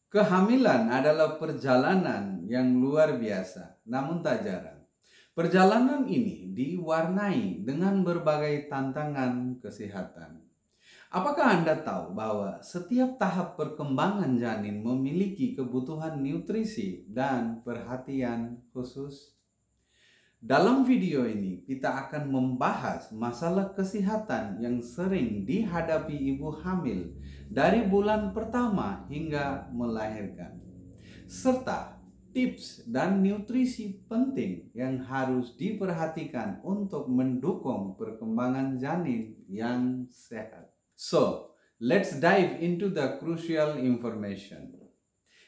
Kehamilan adalah perjalanan yang luar biasa, namun tak jarang. Perjalanan ini diwarnai dengan berbagai tantangan kesehatan. Apakah Anda tahu bahwa setiap tahap perkembangan janin memiliki kebutuhan nutrisi dan perhatian khusus? Dalam video ini, kita akan membahas masalah kesehatan yang sering dihadapi ibu hamil dari bulan pertama hingga melahirkan, serta tips dan nutrisi penting yang harus diperhatikan untuk mendukung perkembangan janin yang sehat. So, let's dive into the crucial information.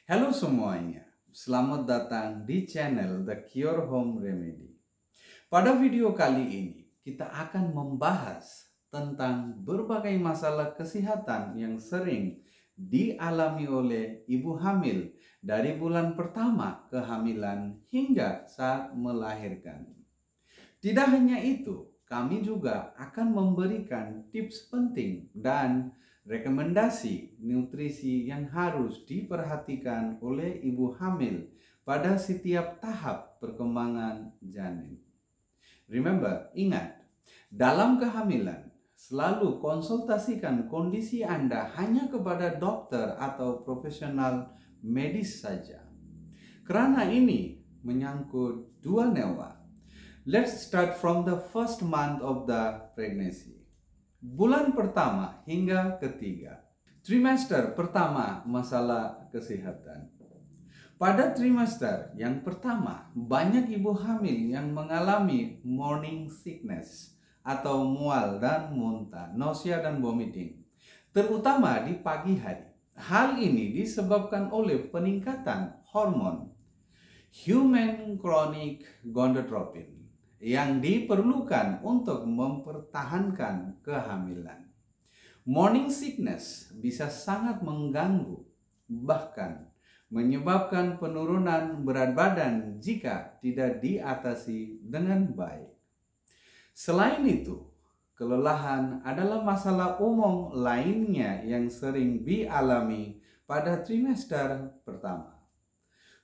Halo semuanya, selamat datang di channel The Cure Home Remedy. Pada video kali ini, kita akan membahas tentang berbagai masalah kesehatan yang sering dialami oleh ibu hamil dari bulan pertama kehamilan hingga saat melahirkan. Tidak hanya itu, kami juga akan memberikan tips penting dan rekomendasi nutrisi yang harus diperhatikan oleh ibu hamil pada setiap tahap perkembangan janin. Remember, ingat, dalam kehamilan, selalu konsultasikan kondisi Anda hanya kepada dokter atau profesional medis saja. Karena ini menyangkut dua nyawa. Let's start from the first month of the pregnancy. Bulan pertama hingga ketiga. Trimester pertama masalah kesehatan. Pada trimester yang pertama, banyak ibu hamil yang mengalami morning sickness atau mual dan muntah, nausea dan vomiting, terutama di pagi hari. Hal ini disebabkan oleh peningkatan hormon human chorionic gonadotropin yang diperlukan untuk mempertahankan kehamilan. Morning sickness bisa sangat mengganggu, bahkan menyebabkan penurunan berat badan jika tidak diatasi dengan baik. Selain itu, kelelahan adalah masalah umum lainnya yang sering dialami pada trimester pertama.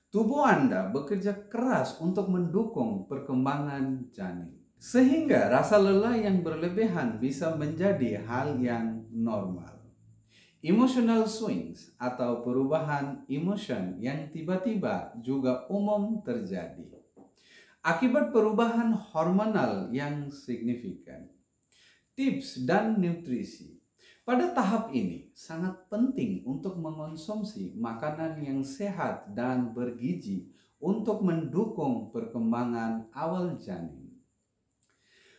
Tubuh Anda bekerja keras untuk mendukung perkembangan janin, sehingga rasa lelah yang berlebihan bisa menjadi hal yang normal. Emotional swings atau perubahan emotion yang tiba-tiba juga umum terjadi akibat perubahan hormonal yang signifikan. Tips dan nutrisi. Pada tahap ini sangat penting untuk mengonsumsi makanan yang sehat dan bergizi untuk mendukung perkembangan awal janin.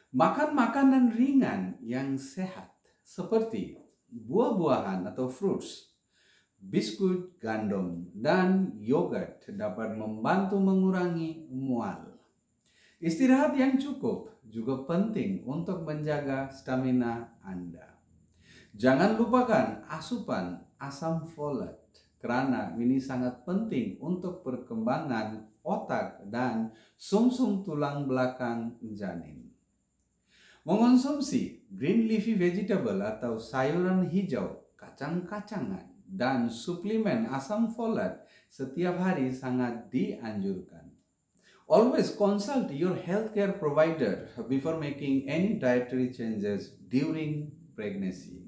Makan makanan ringan yang sehat seperti buah-buahan atau fruits, biskuit gandum, dan yogurt dapat membantu mengurangi mual. Istirahat yang cukup juga penting untuk menjaga stamina Anda. Jangan lupakan asupan asam folat karena ini sangat penting untuk perkembangan otak dan sumsum tulang belakang janin. Mengonsumsi green leafy vegetable atau sayuran hijau, kacang-kacangan, dan suplemen asam folat setiap hari sangat dianjurkan. Always consult your healthcare provider before making any dietary changes during pregnancy.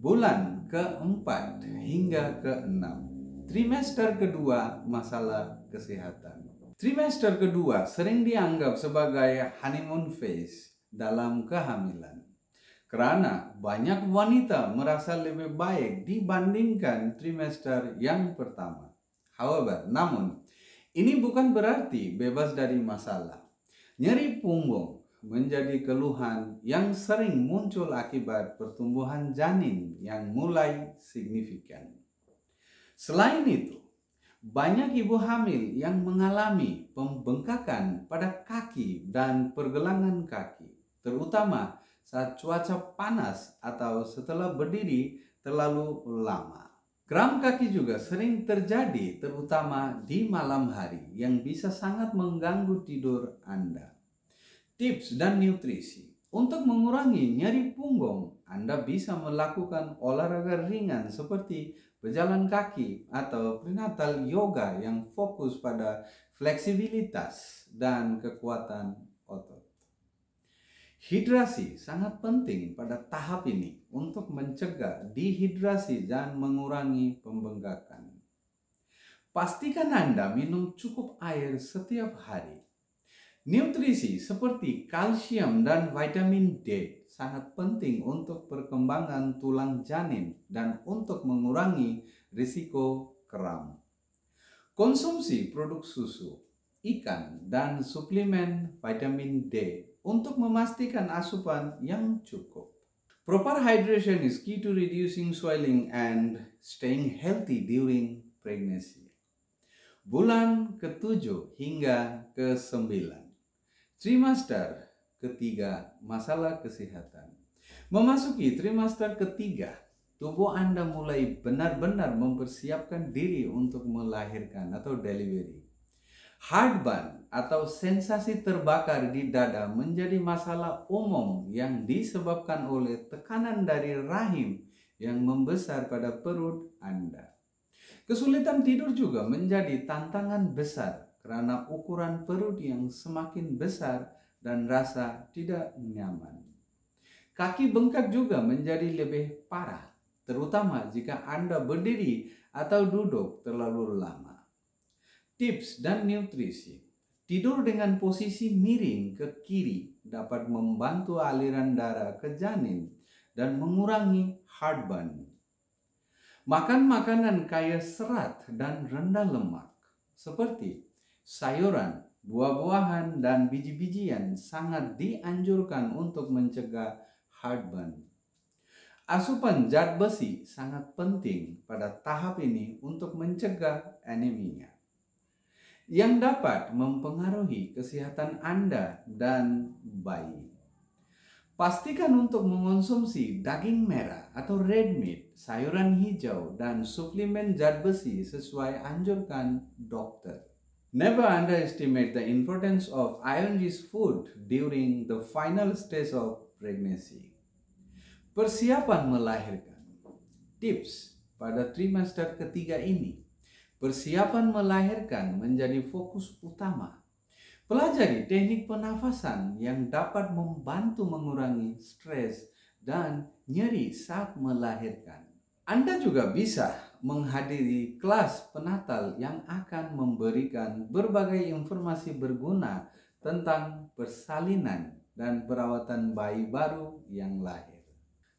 Bulan keempat hingga keenam. Trimester kedua masalah kesehatan. Trimester kedua sering dianggap sebagai honeymoon phase dalam kehamilan, karena banyak wanita merasa lebih baik dibandingkan trimester yang pertama. However, namun ini bukan berarti bebas dari masalah. Nyeri punggung menjadi keluhan yang sering muncul akibat pertumbuhan janin yang mulai signifikan. Selain itu, banyak ibu hamil yang mengalami pembengkakan pada kaki dan pergelangan kaki, terutama saat cuaca panas atau setelah berdiri terlalu lama. Kram kaki juga sering terjadi terutama di malam hari yang bisa sangat mengganggu tidur Anda. Tips dan nutrisi. Untuk mengurangi nyeri punggung, Anda bisa melakukan olahraga ringan seperti pejalan kaki, atau prenatal yoga yang fokus pada fleksibilitas dan kekuatan otot. Hidrasi sangat penting pada tahap ini untuk mencegah dehidrasi dan mengurangi pembengkakan. Pastikan Anda minum cukup air setiap hari. Nutrisi seperti kalsium dan vitamin D sangat penting untuk perkembangan tulang janin dan untuk mengurangi risiko kram. Konsumsi produk susu, ikan, dan suplemen vitamin D untuk memastikan asupan yang cukup. Proper hydration is key to reducing swelling and staying healthy during pregnancy. Bulan ke-7 hingga ke-9. Trimester ketiga, masalah kesehatan. Memasuki trimester ketiga, tubuh Anda mulai benar-benar mempersiapkan diri untuk melahirkan atau delivery. Heartburn atau sensasi terbakar di dada menjadi masalah umum yang disebabkan oleh tekanan dari rahim yang membesar pada perut Anda. Kesulitan tidur juga menjadi tantangan besar karena ukuran perut yang semakin besar dan rasa tidak nyaman. Kaki bengkak juga menjadi lebih parah, terutama jika Anda berdiri atau duduk terlalu lama. Tips dan nutrisi. Tidur dengan posisi miring ke kiri dapat membantu aliran darah ke janin dan mengurangi heartburn. Makan makanan kaya serat dan rendah lemak seperti sayuran, buah-buahan, dan biji-bijian sangat dianjurkan untuk mencegah heartburn. Asupan zat besi sangat penting pada tahap ini untuk mencegah anemia yang dapat mempengaruhi kesehatan Anda dan bayi. Pastikan untuk mengonsumsi daging merah atau red meat, sayuran hijau, dan suplemen zat besi sesuai anjuran dokter. Never underestimate the importance of iron-rich food during the final stage of pregnancy. Persiapan melahirkan. Tips pada trimester ketiga ini. Persiapan melahirkan menjadi fokus utama. Pelajari teknik pernafasan yang dapat membantu mengurangi stres dan nyeri saat melahirkan. Anda juga bisa menghadiri kelas prenatal yang akan memberikan berbagai informasi berguna tentang persalinan dan perawatan bayi baru yang lahir.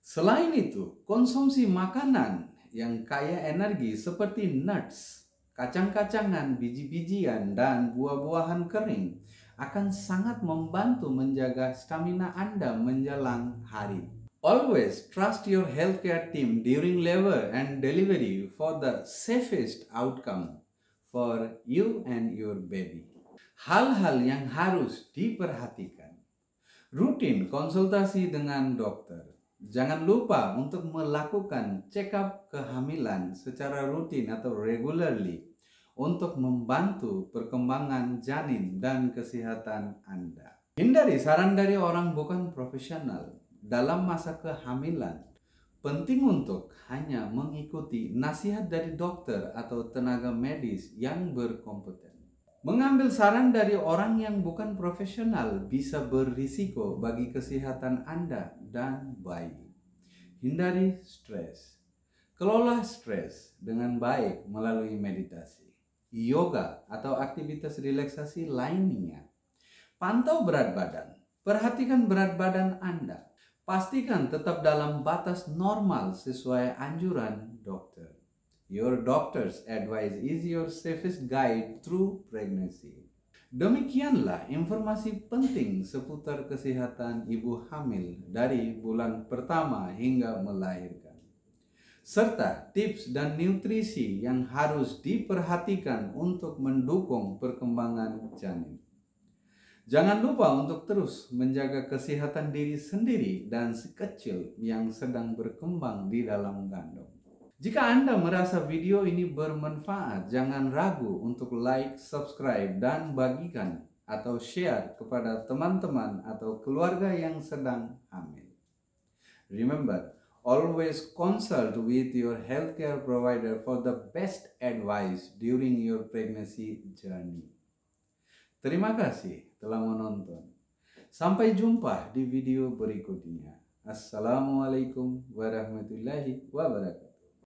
Selain itu, konsumsi makanan yang kaya energi seperti nuts, kacang-kacangan, biji-bijian, dan buah-buahan kering akan sangat membantu menjaga stamina Anda menjelang hari. Always trust your healthcare team during labor and delivery for the safest outcome for you and your baby. Hal-hal yang harus diperhatikan. Rutin konsultasi dengan dokter. Jangan lupa untuk melakukan check-up kehamilan secara rutin atau regularly untuk membantu perkembangan janin dan kesehatan Anda. Hindari saran dari orang bukan profesional dalam masa kehamilan. Penting untuk hanya mengikuti nasihat dari dokter atau tenaga medis yang berkompeten. Mengambil saran dari orang yang bukan profesional bisa berisiko bagi kesehatan Anda dan bayi. Hindari stres. Kelola stres dengan baik melalui meditasi, yoga, atau aktivitas relaksasi lainnya. Pantau berat badan. Perhatikan berat badan Anda. Pastikan tetap dalam batas normal sesuai anjuran dokter. Your doctor's advice is your safest guide through pregnancy. Demikianlah informasi penting seputar kesehatan ibu hamil dari bulan pertama hingga melahirkan, serta tips dan nutrisi yang harus diperhatikan untuk mendukung perkembangan janin. Jangan lupa untuk terus menjaga kesehatan diri sendiri dan si kecil yang sedang berkembang di dalam kandung. Jika Anda merasa video ini bermanfaat, jangan ragu untuk like, subscribe, dan bagikan atau share kepada teman-teman atau keluarga yang sedang hamil. Remember, Always consult with your healthcare provider for the best advice during your pregnancy journey. Terima kasih telah menonton. Sampai jumpa di video berikutnya. Assalamualaikum warahmatullahi wabarakatuh.